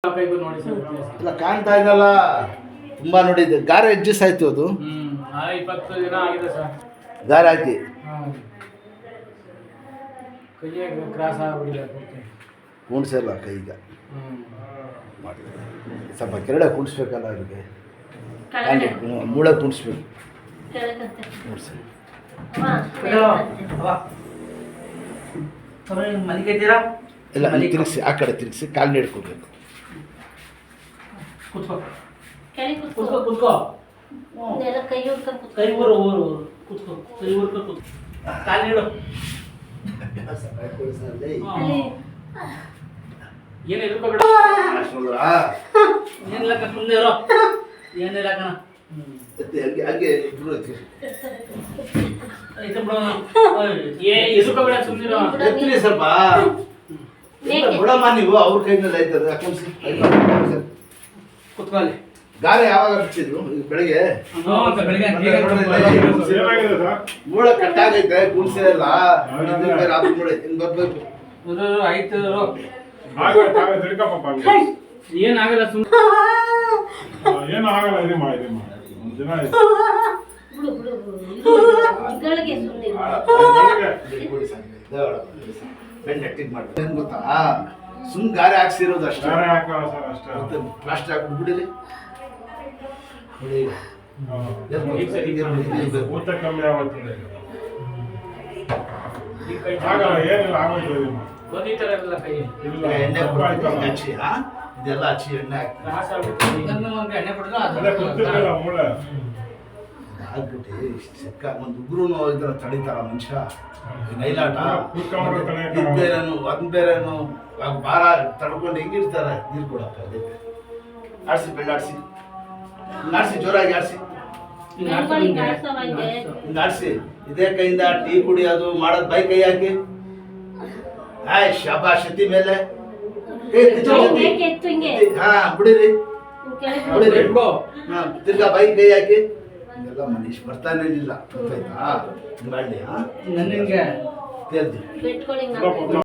ಇಲ್ಲ ಕಾಣ್ತಾ ಇದಲ್ಲ ತುಂಬಾ ನೋಡಿದ್ದೆ ಗಾರೆ ಅಡ್ಜಸ್ಟ್ ಆಯ್ತು ಅದು 20 ದಿನ ಆಗಿದೆ ಸರ್ ಗಾರೆ ಹಾಕಿ ಕೈಗೆ ಕ್ರಾಸ್ ಆಗಿಬಿಟ್ಟಿದೆ ಕುಣಿಸಲ್ಲ ಕೈಗ ಮಾಡಿ ಸ್ವಲ್ಪ ಕೆರಡೆ ಕುಣಿಸ್ಬೇಕಲ್ಲ ಅವರಿಗೆ ಮೂಳೆ ಕುಣಿಸ್ಬೇಕು ಕುಣಿಸಿ ಇಲ್ಲ ಅಲ್ಲಿ ತಿರುಗಿಸಿ ಆ ಕಡೆ ತಿರುಗಿಸಿ ಕಾಲು ಹಿಡ್ಕೊಬೇಕು ಕೂತ್ಕೋ ಕೂತ್ಕೋ ಕೂತ್ಕೋ ಕೈ ಊರು ಕೂತ್ಕೋ ಕೈ ಊರ್ಕೊ ಕೂತ್ಕೋ ಕಾಲು ಹಿಡು ಏನು ಎದುರ್ಕೋಬೇಡ ಏನಿಲ್ಲ ಸುಮ್ಮನೆ ಇರೋ ಏನಿಲ್ಲ ಕಣ ಹಾಗೆ ಇಬ್ರು ಎದುರ್ಕೋಬೇಡ ಸುಮ್ಮನಿರೋ ಎತ್ತಿರಿ ಸ್ವಲ್ಪ ಬಿಡಮ್ಮ ನೀವು ಅವ್ರ ಕೈನಲ್ಲಿ ಆಯ್ತದೆ ಕೂತ್ಕೊಳ್ಳಿ ಗಾರೆ ಯಾವಾಗ ಹಚ್ಚಿದ್ರು ಈಗ ಬೆಳಿಗ್ಗೆ ಮೂಳ ಕಟ್ಟಾಗೈತೆ ಕುಣಿಸಿರಲ್ಲ ರಾತ್ರಿ ನೋಡಿ ಇನ್ನು ಬರ್ಬೇಕು ಆಯ್ತು ಏನಾಗಲ್ಲ ಏನು ಆಗಲ್ಲ ಇದೆ ಮಾಡಿ ದಿನ ನೆಟ್ಟಿಗೆ ಮಾಡ್ತಾರೆ ಏನು ಗೊತ್ತಾ ಸುಮ್ಮನೆ ಗಾರೆ ಹಾಕ್ಸಿರೋದು ಅಷ್ಟೇ ಪ್ಲಾಸ್ಟರ್ ಹಾಕ್ಬಿಟ್ಟು ಊಟ ಕಮ್ಮಿ ಆಗುತ್ತದೆ ಆಗಲ್ಲ ಏನಿಲ್ಲ ಆಗೋಯ್ತು ಎಣ್ಣೆ ಹಚ್ಚಿ ಇದೆಲ್ಲ ಹಚ್ಚಿ ಎಣ್ಣೆ ಹಾಕ್ಬಿಟ್ಟು ಸಿಕ್ಕ ಒಂದು ಉಗ್ರು ಇದ್ರ ತಡಿತಾರ ಮನುಷ್ಯ ನೈಲಾಟ ಇದು ಬೇರೆನು ಅದು ಬೇರೆನು ಭಾರ ತಡ್ಕೊಂಡು ಹೆಂಗಿರ್ತಾರೆ ನೀರು ಕೊಡಪ್ಪ ಅದಕ್ಕೆ ಆಡಿಸಿ ಬೆಳ್ಳಾಡಿಸಿ ಆಡಿಸಿ ಜೋರಾಗಿ ಆಡಿಸಿ ಆಡಿಸಿ ಇದೇ ಕೈಯಿಂದ ಟೀ ಕುಡಿಯೋದು ಮಾಡೋದು ಬೈ ಕೈ ಹಾಕಿ ಆಯ್ ಶಾಬಾಷ್ ಎತ್ತಿ ಮೇಲೆ ಹಾ ಬಿಡಿರಿ ಬಿಡಿರಿ ತಿರ್ಗಾ ಬೈ ಕೈ ಹಾಕಿ ಇದೆಲ್ಲ ಮನೀಶ್ ಬರ್ತಾನೆ ಇಲ್ಲ ಗೊತ್ತಾಯ್ತಾ ಮಾಡಿ ನನಗೆ ತಿಳಿದು